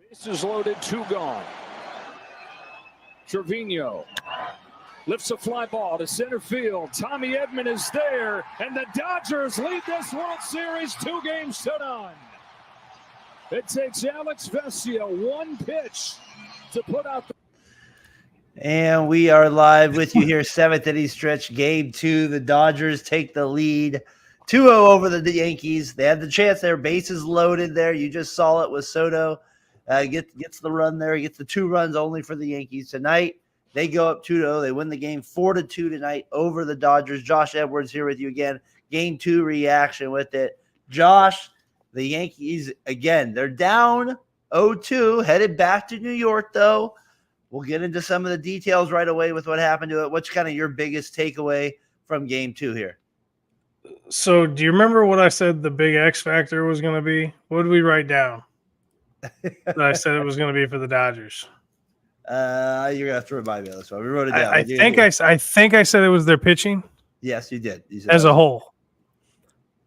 Bases loaded, 2 gone. Trevino lifts a fly ball to center field. Tommy Edman is there, and the Dodgers lead this World Series 2-0. It takes Alex Vesia 1 pitch to put out the... And we are live with you here, 7th inning stretch, game 2. The Dodgers take the lead 2-0 over the Yankees. They had the chance there, bases loaded there. You just saw it with Soto. Gets the run there. He gets the 2 runs only for the Yankees. Tonight, they go up 2-0. They win the game 4-2 tonight over the Dodgers. Josh Edwards here with you again. Game 2 reaction with it. Josh, the Yankees, again, they're down 0-2, headed back to New York, though. We'll get into some of the details right away with what happened to it. What's kind of your biggest takeaway from game 2 here? So do you remember what I said the big X factor was going to be? What did we write down? That I said it was going to be for the Dodgers. You're going to have to remind me of this one. We wrote it down. I think I said it was their pitching. Yes, you did. You as a whole.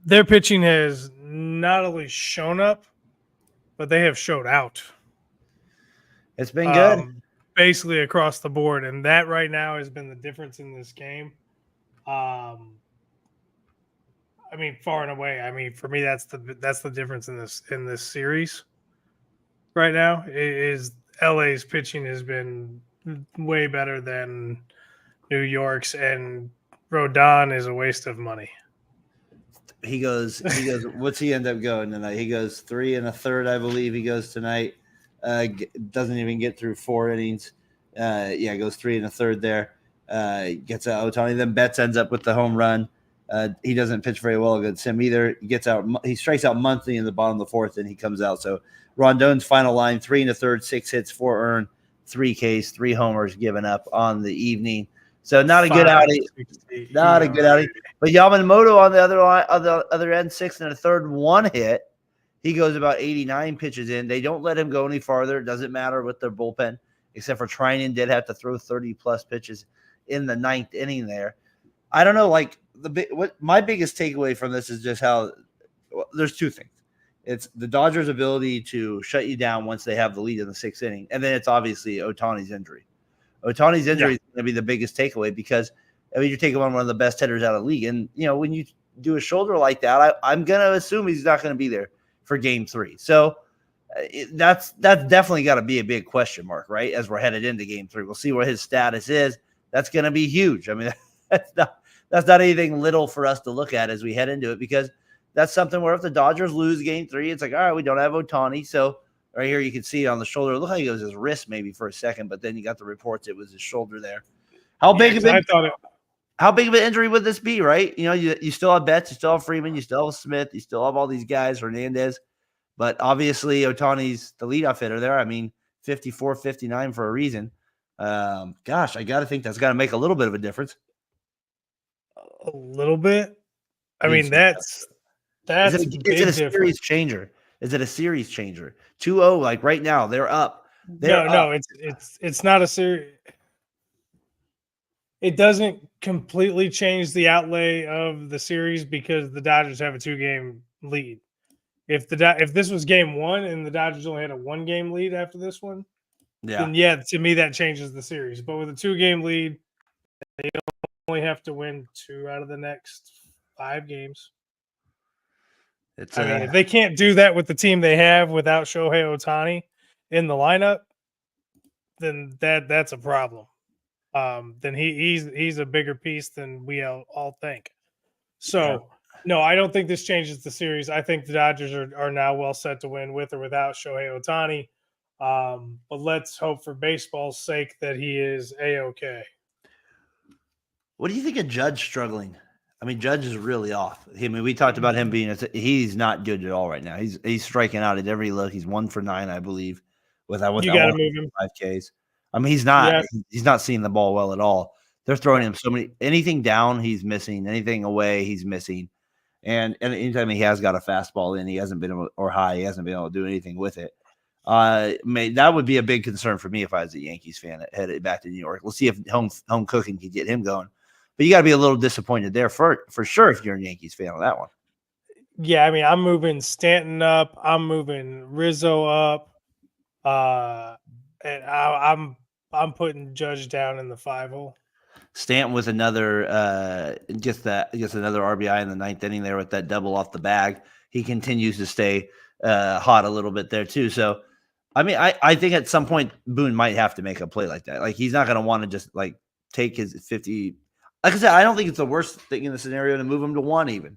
Their pitching has not only shown up, but they have showed out. It's been good. Basically across the board. And that right now has been the difference in this game. I mean, far and away. I mean, for me, that's the difference in this series right now. Is LA's pitching has been way better than New York's, and Rodon is a waste of money. He goes. What's he end up going tonight? He goes 3 1/3, I believe. He goes tonight. Doesn't even get through 4 innings. Goes 3 1/3 there. Gets out Ohtani. Then Betts ends up with the home run. He doesn't pitch very well against him either. He gets out. He strikes out monthly in the bottom of the 4th, and he comes out. So Rondon's final line: 3 1/3, 6 hits, 4 earned, 3 Ks, 3 homers given up on the evening. So not a good outing. Not a good outing. But Yamamoto on the other end, 6 1/3, 1 hit. He goes about 89 pitches in. They don't let him go any farther. It doesn't matter with their bullpen, except for Trinan did have to throw 30-plus pitches in the 9th inning there. I don't know, what my biggest takeaway from this is just how there's 2 things. It's the Dodgers' ability to shut you down once they have the lead in the 6th inning, and then it's obviously Ohtani's injury. Ohtani's injury is going to be the biggest takeaway because, I mean, you're taking on one of the best hitters out of the league. And, you know, when you do a shoulder like that, I'm going to assume he's not going to be there for game 3. So that's definitely got to be a big question mark, right, as we're headed into game 3. We'll see what his status is. That's going to be huge. I mean, that's not anything little for us to look at as we head into it, because that's something where if the Dodgers lose game 3, it's like, all right, we don't have Ohtani. So right here you can see it on the shoulder. It looked like it was his wrist maybe for a second, but then you got the reports it was his shoulder there. How big of an injury would this be, right? You know, you still have Betts, you still have Freeman, you still have Smith, you still have all these guys, Hernandez. But obviously Ohtani's the leadoff hitter there. I mean, 54, 59 for a reason. Gosh, I got to think that's got to make a little bit of a difference. A little bit? I mean, that's is it a series changer? Is it a series changer? 2-0, like right now, they're up. No, it's not a series. It doesn't completely change the outlay of the series because the Dodgers have a 2-game lead. If this was game 1 and the Dodgers only had a 1-game lead after this one, then to me that changes the series. But with a 2-game lead, they only have to win 2 out of the next 5 games. If they can't do that with the team they have without Shohei Ohtani in the lineup, then that's a problem. Then he's a bigger piece than we all think. So, no, I don't think this changes the series. I think the Dodgers are now well set to win with or without Shohei Ohtani. But let's hope for baseball's sake that he is A-okay. What do you think of Judge struggling? I mean, Judge is really off. I mean, we talked about him he's not good at all right now. He's striking out at every look. He's 1 for 9, I believe, with you got to move him 5 Ks. I mean, he's not seeing the ball well at all. They're throwing him anything down, he's missing. Anything away, he's missing. And anytime he has got a fastball in, he hasn't been able, or high, he hasn't been able to do anything with it. That would be a big concern for me if I was a Yankees fan headed back to New York. We'll see if home cooking can get him going. But you got to be a little disappointed there for sure if you're a Yankees fan on that one. Yeah, I mean, I'm moving Stanton up. I'm moving Rizzo up. And I'm putting Judge down in the 5 hole. Stanton with another just another RBI in the ninth inning there with that double off the bag. He continues to stay hot a little bit there too. So I mean, I think at some point Boone might have to make a play like that. Like he's not going to want to just like take his 50. Like I said, I don't think it's the worst thing in the scenario to move him to 1 even.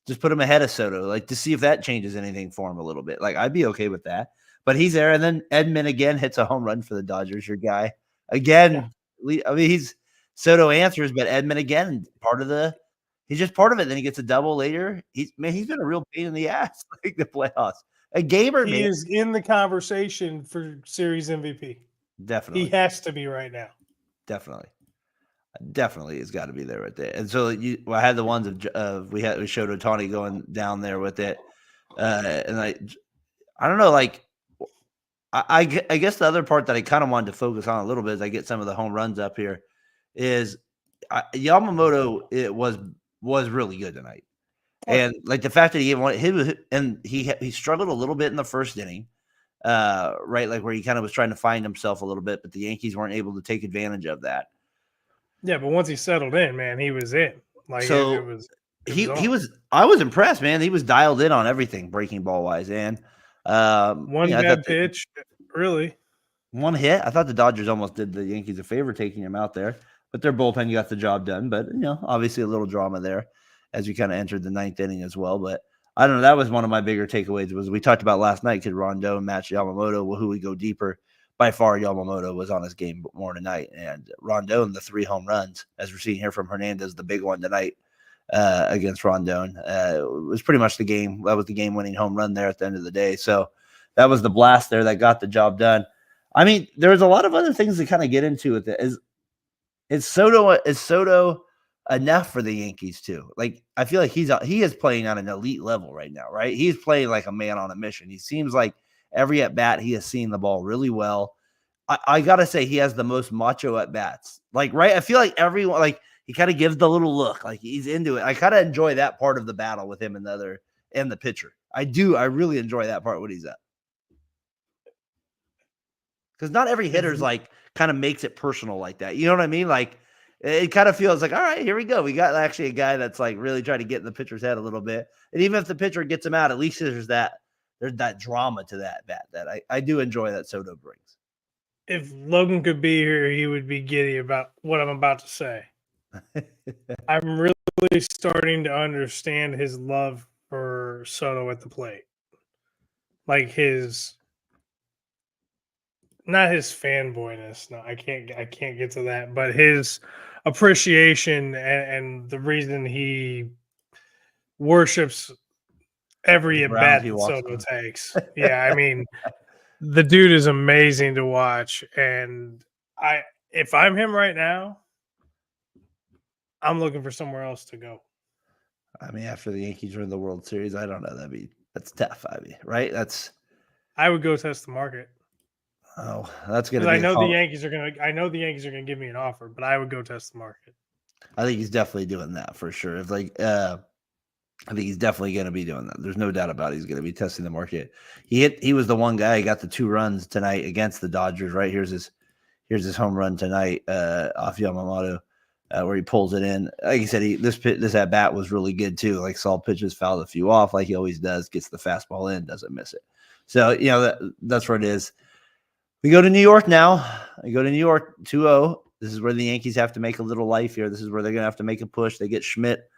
Just put him ahead of Soto, like to see if that changes anything for him a little bit. Like I'd be okay with that. But he's there, and then Edman again hits a home run for the Dodgers. Your guy again. Yeah. I mean, Soto answers, but Edman again he's just part of it. Then he gets a double later. He's been a real pain in the ass like the playoffs. A gamer, he man. is in the conversation for series MVP. Definitely. He has to be right now. Definitely has got to be there right there. And so I had the ones we showed Ohtani going down there with it, and I don't know, like I guess the other part that I kind of wanted to focus on a little bit as I get some of the home runs up here is Yamamoto. It was really good tonight, and like the fact that he struggled a little bit in the first inning. Right, like where he kind of was trying to find himself a little bit, but the Yankees weren't able to take advantage of that. Yeah, but once he settled in, man, he was in. Like so I was impressed, man. He was dialed in on everything, breaking ball wise, and one bad pitch, really. One hit. I thought the Dodgers almost did the Yankees a favor taking him out there, but their bullpen got the job done. But obviously a little drama there as we kind of entered the ninth inning as well. But I don't know. That was one of my bigger takeaways. Was we talked about last night? Could Rondon match Yamamoto? Who would go deeper? By far, Yamamoto was on his game more tonight, and Rondon the 3 home runs, as we're seeing here from Hernandez, the big one tonight against Rondon, was pretty much the game. That was the game-winning home run there at the end of the day. So that was the blast there that got the job done. I mean, there's a lot of other things to kind of get into with it. Is Soto enough for the Yankees too? Like I feel like he is playing on an elite level right now, right? He's playing like a man on a mission. He seems like every at bat he has seen the ball really well. I gotta say he has the most macho at bats. Like right, I feel like everyone like he kind of gives the little look, like he's into it. I kind of enjoy that part of the battle with him and the pitcher. I do. I really enjoy that part when he's up. Because not every hitter's like kind of makes it personal like that. You know what I mean? Like it kind of feels like, all right, here we go. We got actually a guy that's like really trying to get in the pitcher's head a little bit. And even if the pitcher gets him out, at least there's that drama to that bat that I do enjoy that Soto brings. If Logan could be here, he would be giddy about what I'm about to say. I'm really starting to understand his love for Soto at the plate. Like not his fanboyness. No, I can't get to that, but his appreciation and the reason he worships every at bat that Soto takes. Yeah, I mean, the dude is amazing to watch, and if I'm him right now, I'm looking for somewhere else to go. I mean, after the Yankees win the World Series, I don't know. That's tough. I mean, right? I would go test the market. Oh, that's gonna be. I know the Yankees are gonna give me an offer, but I would go test the market. I think he's definitely doing that for sure. If I think he's definitely going to be doing that. There's no doubt about it. He's going to be testing the market. He was the one guy who got the 2 runs tonight against the Dodgers, right? Here's his home run tonight off Yamamoto where he pulls it in. Like I said, this at bat was really good too. Like saw pitches, fouled a few off like he always does, gets the fastball in, doesn't miss it. So, that's where it is. We go to New York now. We go to New York 2-0. This is where the Yankees have to make a little life here. This is where they're going to have to make a push. They get Schmidt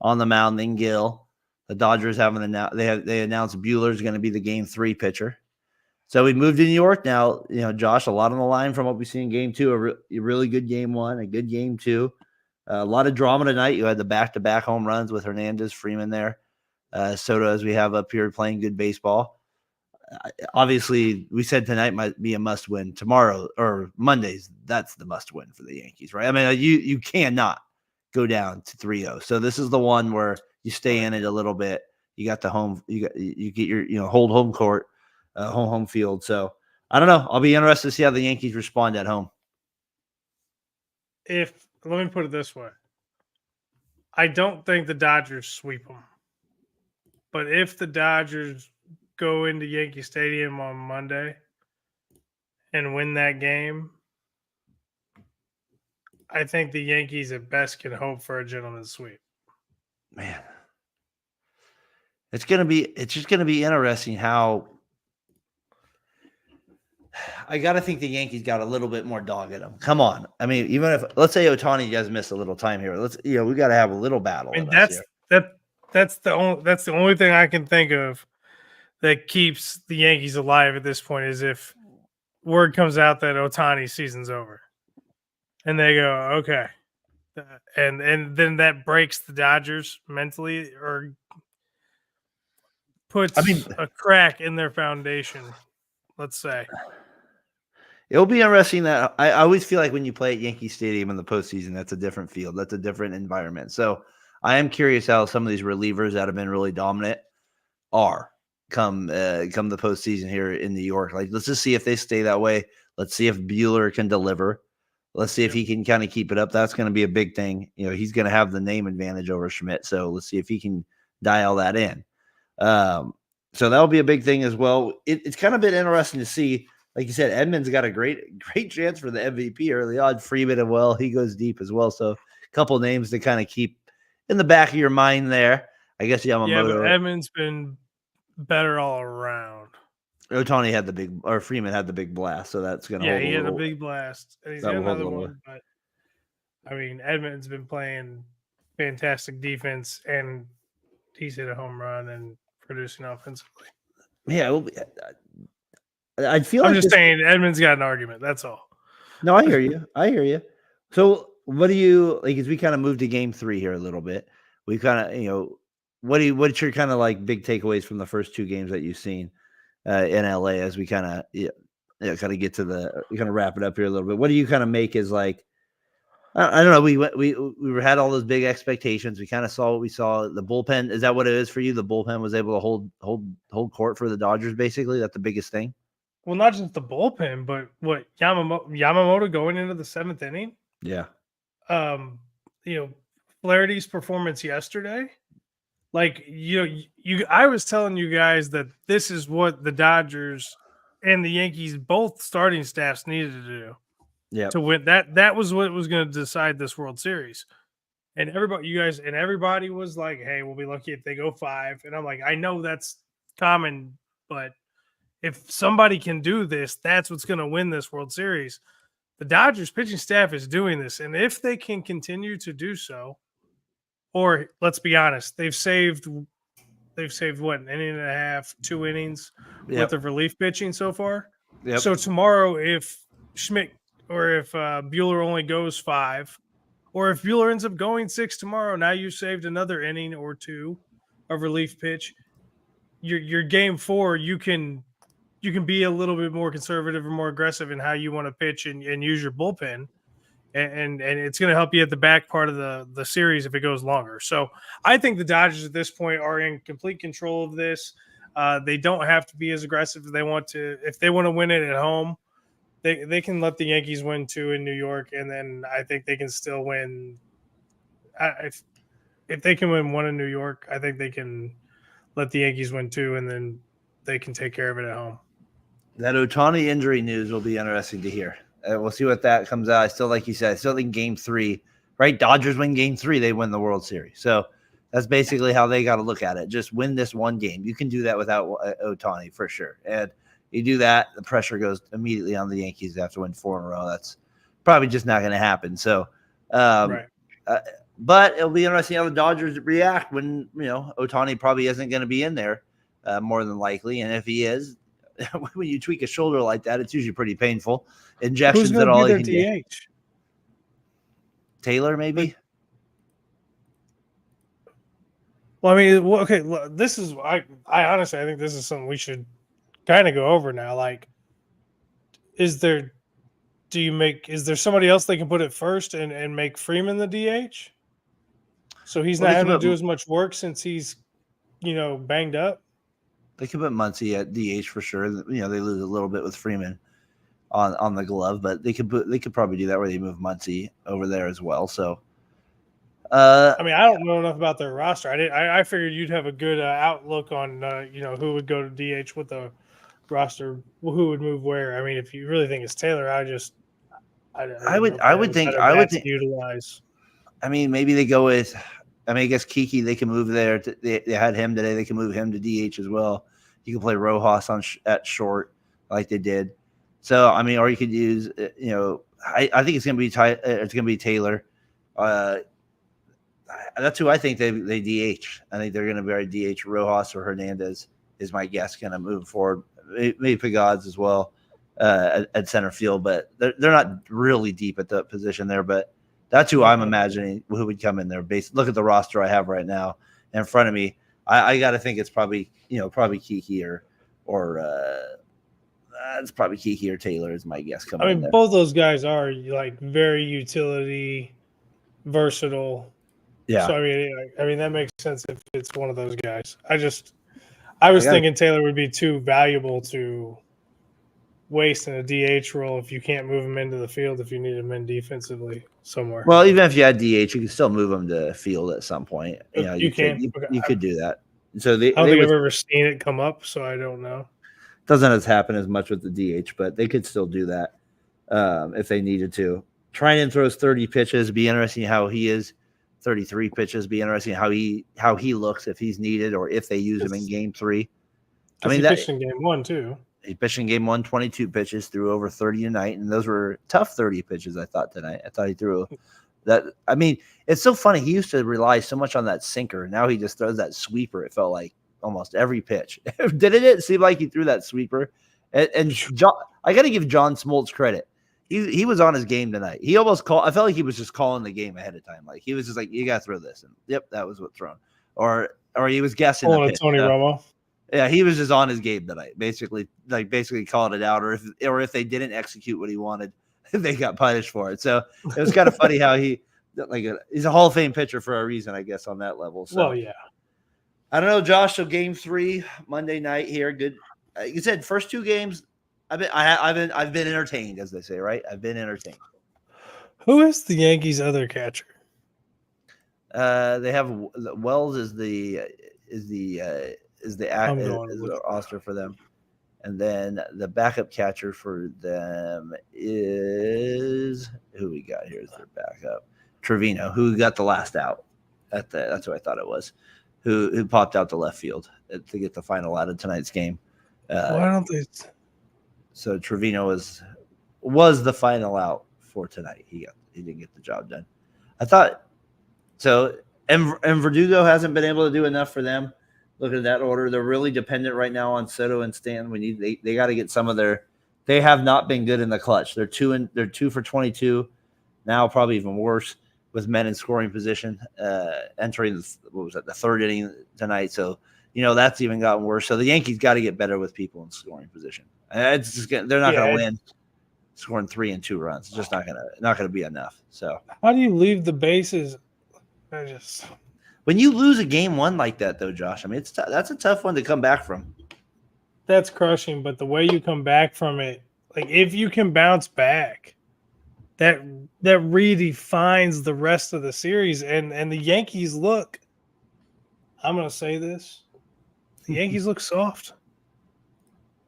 on the mound, then Gill. The Dodgers they announced Buehler's going to be the game 3 pitcher. So we moved to New York now. Josh, a lot on the line from what we see in game 2. A really good game 1, a good game 2. A lot of drama tonight. You had the back-to-back home runs with Hernandez, Freeman there. Soto, as we have up here, playing good baseball. Obviously, we said tonight might be a must-win. Tomorrow or Mondays, that's the must-win for the Yankees, right? I mean, you cannot go down to 3-0. So this is the one where you stay in it a little bit. You got the home. You get your hold home court, home field. So I don't know. I'll be interested to see how the Yankees respond at home. Let me put it this way. I don't think the Dodgers sweep them, But if the Dodgers go into Yankee Stadium on Monday and win that game, I think the Yankees at best can hope for a gentleman's sweep. Man, it's just gonna be interesting how I gotta think the Yankees got a little bit more dog in them. Come on, I mean, even if let's say Ohtani does miss a little time here, we got to have a little battle. I mean, that's the only thing I can think of that keeps the Yankees alive at this point is if word comes out that Ohtani's season's over, and they go, okay, and then that breaks the Dodgers mentally or puts a crack in their foundation. Let's say it'll be interesting that I always feel like when you play at Yankee Stadium in the postseason, that's a different field, that's a different environment. So I am curious how some of these relievers that have been really dominant are come the postseason here in New York. Like, let's just see if they stay that way. Let's see if Buehler can deliver. Let's see if he can kind of keep it up. That's going to be a big thing. He's going to have the name advantage over Schmidt. So let's see if he can dial that in. So that'll be a big thing as well. It's kind of been interesting to see. Like you said, Edmonds got a great chance for the MVP early on. Freeman as well. He goes deep as well. So a couple names to kind of keep in the back of your mind there. I guess Yamamoto. Yeah, but Edmonds been better all around. Ohtani had Freeman had the big blast, so that's going to he had a big blast. And he's got another one, way. But I mean, Edmonds been playing fantastic defense, and he's hit a home run and producing offensively. Yeah, I feel I'm just saying Edmonds got an argument. That's all. No, I hear you. So what do you like as we kind of move to game 3 here a little bit? We kind of, what's your kind of like big takeaways from the first 2 games that you've seen in LA as we kind of kind of get to we kind of wrap it up here a little bit. What do you kind of make as like I don't know, we had all those big expectations. We kind of saw what we saw. The bullpen, is that what it is for you? The bullpen was able to hold court for the Dodgers basically. That's the biggest thing. Well, not just the bullpen, but what Yamamoto going into the 7th inning. Yeah. Flaherty's performance yesterday. Like, I was telling you guys that this is what the Dodgers and the Yankees, both starting staffs, needed to do to win. That was what was going to decide this World Series. And everybody was like, hey, we'll be lucky if they go 5. And I'm like, I know that's common, but if somebody can do this, that's what's going to win this World Series. The Dodgers pitching staff is doing this. And if they can continue to do so, or let's be honest, they've saved what, an inning and a half, 2 innings worth of relief pitching so far. Yep. So tomorrow, if Schmidt or if Buehler only goes 5, or if Buehler ends up going 6 tomorrow, now you saved another inning or 2 of relief pitch. Your game 4, you can be a little bit more conservative or more aggressive in how you want to pitch and use your bullpen. And it's going to help you at the back part of the series if it goes longer. So I think the Dodgers at this point are in complete control of this. They don't have to be as aggressive as they want to. If they want to win it at home, they can let the Yankees win 2 in New York, and then I think they can still win. If they can win 1 in New York, I think they can let the Yankees win 2, and then they can take care of it at home. That Ohtani injury news will be interesting to hear. We'll see what that comes out. I still, like you said, I still think game 3, right? Dodgers win game 3, they win the World Series. So that's basically how they got to look at it. Just win this one game. You can do that without Ohtani for sure. And you do that, the pressure goes immediately on the Yankees. They have to win 4 in a row. That's probably just not going to happen. So, right. But it'll be interesting how the Dodgers react when, Ohtani probably isn't going to be in there more than likely. And if he is, when you tweak a shoulder like that, it's usually pretty painful. Injections at all you can do. Taylor, maybe. Well, I mean, okay. This is I honestly think this is something we should kind of go over now. Like, is there somebody else they can put it first and make Freeman the DH? So he's not having to do as much work since he's banged up. They could put Muncy at DH for sure. They lose a little bit with Freeman on the glove, but they could probably do that where they move Muncy over there as well. So I mean, I don't know enough about their roster. I figured you'd have a good outlook on who would go to DH with the roster, who would move where. I mean, if you really think it's Taylor, I I didn't know would if they have a think better I would bat to think. utilize. I mean, maybe they go with. I mean, I guess Kiki they can move there. They had him today. They can move him to DH as well. You can play Rojas at short like they did. So I mean, or you could use I think it's gonna be it's gonna be Taylor. That's who I think they DH. I think they're gonna be DH Rojas or Hernandez is my guess. Kind of moving forward. Maybe Pagods as well at center field, but they're not really deep at the position there. But that's who I'm imagining who would come in there. Look at the roster I have right now in front of me. I got to think it's probably Kiki or it's probably Kiki or Taylor is my guess coming in there. Both those guys are like very utility versatile. Yeah. So I mean that makes sense if it's one of those guys. I was thinking Taylor would be too valuable to waste in a DH role if you can't move him into the field if you need him in defensively somewhere. Well, even if you had DH, you can still move him to field at some point. You could do that. So I don't think I've ever seen it come up, so I don't know. Doesn't happen as much with the DH, but they could still do that if they needed to. Trinan throws 30 pitches. Be interesting how he is. 33 pitches. Be interesting how he looks if he's needed or if they use him in Game 3. I mean, he pitched in Game 1 too. He pitched in Game 1, 22 pitches, threw over 30 tonight, and those were tough 30 pitches. I thought tonight. I thought he threw that. I mean, it's so funny. He used to rely so much on that sinker. Now he just throws that sweeper. It felt like almost every pitch. Didn't it seem like he threw that sweeper? And John, I got to give John Smoltz credit. He was on his game tonight. He almost called. I felt like he was just calling the game ahead of time. Like he was just like, you got to throw this. And yep, that was what thrown. Or he was guessing. Tony Romo. Yeah, he was just on his game tonight. Basically called it out. Or if they didn't execute what he wanted, they got punished for it. So it was kind of funny how he's a Hall of Fame pitcher for a reason, I guess, on that level. So well, yeah. I don't know, Josh. So Game 3 Monday night here. Good. You said first 2 games. I've been entertained, as they say, right? I've been entertained. Who is the Yankees' other catcher? They have Wells is the roster for them, and then the backup catcher for them is who we got here is their backup Trevino, who got the last out. That's who I thought it was, who popped out to left field to get the final out of tonight's game. Why don't they? So Trevino was the final out for tonight. He didn't get the job done. I thought so. And Verdugo hasn't been able to do enough for them. Look at that order. They're really dependent right now on Soto and Stanton. They got to get some of their. They have not been good in the clutch. They're 2 for 22 now, probably even worse with men in scoring position. Entering the 3rd inning tonight. So that's even gotten worse. So the Yankees got to get better with people in scoring position. It's just they're not going to win scoring 3 and 2 runs. It's just not going to be enough. So how do you leave the bases? When you lose a Game 1 like that, though, Josh, I mean that's a tough one to come back from. That's crushing, but the way you come back from it, like if you can bounce back, that redefines the rest of the series. And the Yankees look. I'm going to say this: the Yankees look soft.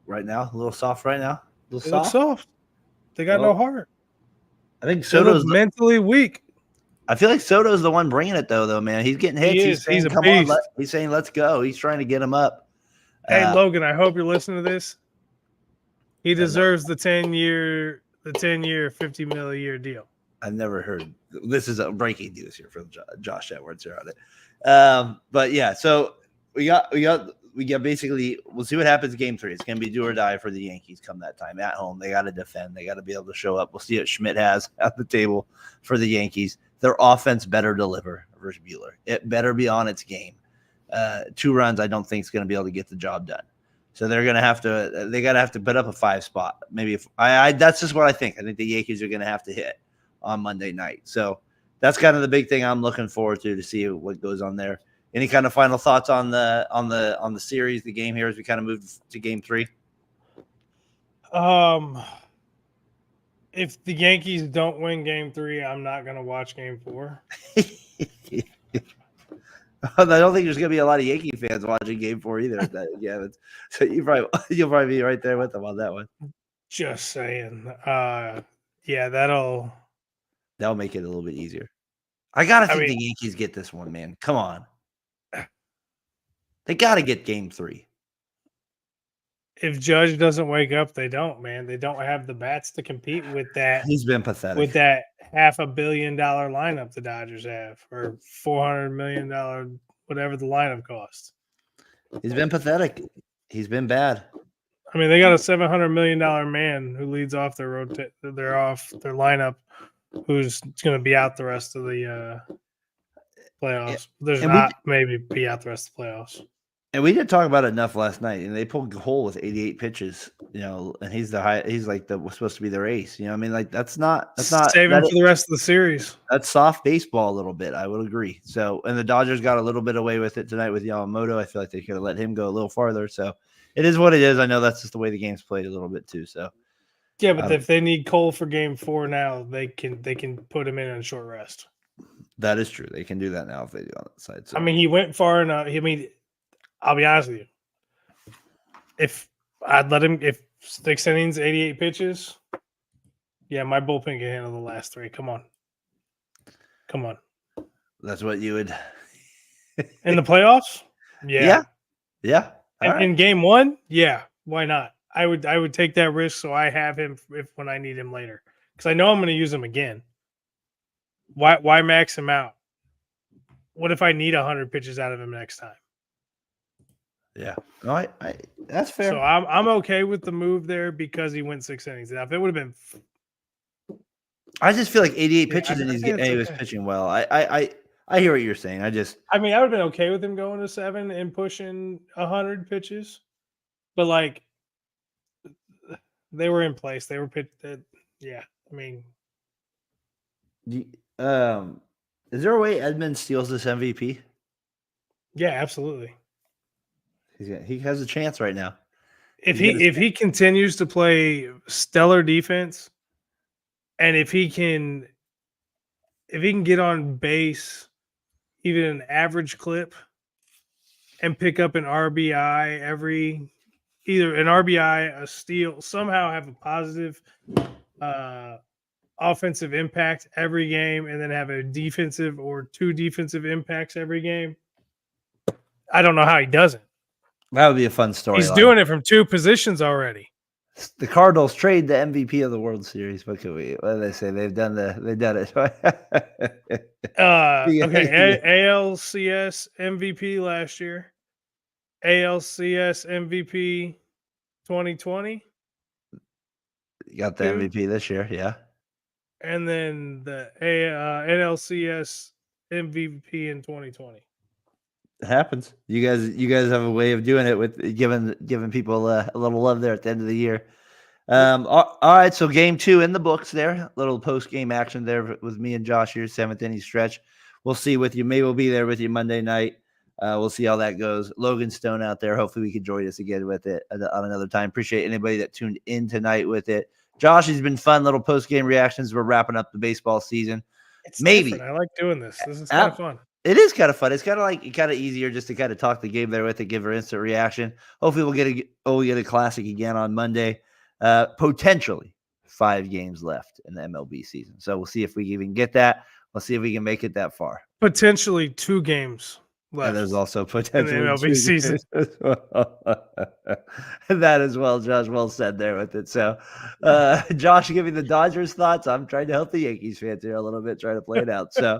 Right now, a little soft right now. Look soft. They got no heart. I think Soto's mentally weak. I feel like Soto's the one bringing it, though, man. He's getting hits. He's saying, come on. He's saying, let's go. He's trying to get him up. Hey, Logan, I hope you're listening to this. He deserves the 10-year, $50 million a year deal. I've never heard. This is a breaking news here from Josh Edwards here on it. But yeah, so we got basically. We'll see what happens in Game 3. It's going to be do or die for the Yankees come that time at home. They got to defend. They got to be able to show up. We'll see what Schmidt has at the table for the Yankees. Their offense better deliver versus Buehler. It better be on its game. 2 runs, I don't think is going to be able to get the job done. So they're going to have to. They got to have to put up a 5 spot. Maybe if that's just what I think. I think the Yankees are going to have to hit on Monday night. So that's kind of the big thing I'm looking forward to see what goes on there. Any kind of final thoughts on the series, the game here as we kind of move to Game 3? If the Yankees don't win Game 3, I'm not going to watch Game 4. I don't think there's going to be a lot of Yankee fans watching Game 4 either. So you'll probably be right there with them on that one. Just saying. Yeah, that'll make it a little bit easier. I got to think the Yankees get this one, man. Come on. They got to get Game 3. If Judge doesn't wake up, they don't, man. They don't have the bats to compete with that. He's been pathetic. With that $500 million lineup the Dodgers have, or $400 million, whatever the lineup costs. He's been pathetic. He's been bad. I mean, they got a $700 million man who leads off their lineup, who's going to be out the rest of the playoffs. Maybe be out the rest of the playoffs. And we didn't talk about it enough last night. And they pulled Cole with 88 pitches, and he's like supposed to be their ace. I mean, like that's not save him for the rest of the series. That's soft baseball a little bit. I would agree. So, and the Dodgers got a little bit away with it tonight with Yamamoto. I feel like they could have let him go a little farther. So, it is what it is. I know that's just the way the game's played a little bit too. So, yeah, but if they need Cole for Game 4 now, they can put him in on short rest. That is true. They can do that now if they do on that side. So. I mean, he went far enough. I mean, I'll be honest with you. If I'd let him, if 6 innings, 88 pitches, yeah, my bullpen can handle the last 3. Come on. That's what you would. In the playoffs? Yeah. Right. In Game 1? Yeah. Why not? I would take that risk so I have him when I need him later. Because I know I'm going to use him again. Why max him out? What if I need 100 pitches out of him next time? Yeah, no, I that's fair. So I'm okay with the move there because he went 6 innings. Now, if it would have been, I just feel like 88 pitches and he was pitching well. I hear what you're saying. I mean, I would have been okay with him going to 7 and pushing 100 pitches, but like they were in place. They were pitched. Yeah, I mean, is there a way Edmund steals this MVP? Yeah, absolutely. He has a chance right now. If he continues to play stellar defense, and if he can get on base, even an average clip, and pick up an RBI either an RBI, a steal, somehow have a positive offensive impact every game, and then have a defensive or 2 defensive impacts every game, I don't know how he doesn't. That would be a fun story. He's doing it from 2 positions already. The Cardinals trade the MVP of the World Series. What do they say? They've done it. Okay, ALCS MVP last year. ALCS MVP 2020. You got the MVP this year, yeah. And then the NLCS MVP in 2020. It happens. You guys have a way of doing it with giving people a little love there at the end of the year. All right, so Game 2 in the books there. Little post-game action there with me and Josh here, 7th inning stretch. We'll see with you. Maybe we'll be there with you Monday night. We'll see how that goes. Logan Stone out there. Hopefully we can join us again with it on another time. Appreciate anybody that tuned in tonight with it. Josh, has been fun. Little post-game reactions. We're wrapping up the baseball season. It's different. I like doing this. This is kind of fun. It is kind of fun. It's kind of easier just to kind of talk the game there with it, give her instant reaction. Hopefully we'll get a classic again on Monday. Potentially 5 games left in the MLB season. So we'll see if we even get that. We'll see if we can make it that far. Potentially 2 games left. And there's also potentially in the MLB season. That as well, Josh. Well said there with it. So, Josh, give me the Dodgers thoughts. I'm trying to help the Yankees fans here a little bit, trying to play it out. So,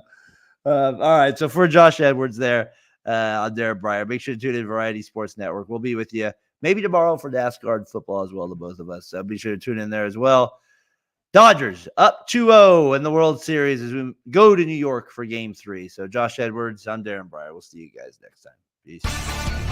all right. So for Josh Edwards there on Darren Breyer, make sure to tune in Variety Sports Network. We'll be with you maybe tomorrow for NASCAR football as well, to both of us. So be sure to tune in there as well. Dodgers up 2-0 in the World Series as we go to New York for Game 3. So Josh Edwards, I'm Darren Breyer. We'll see you guys next time. Peace.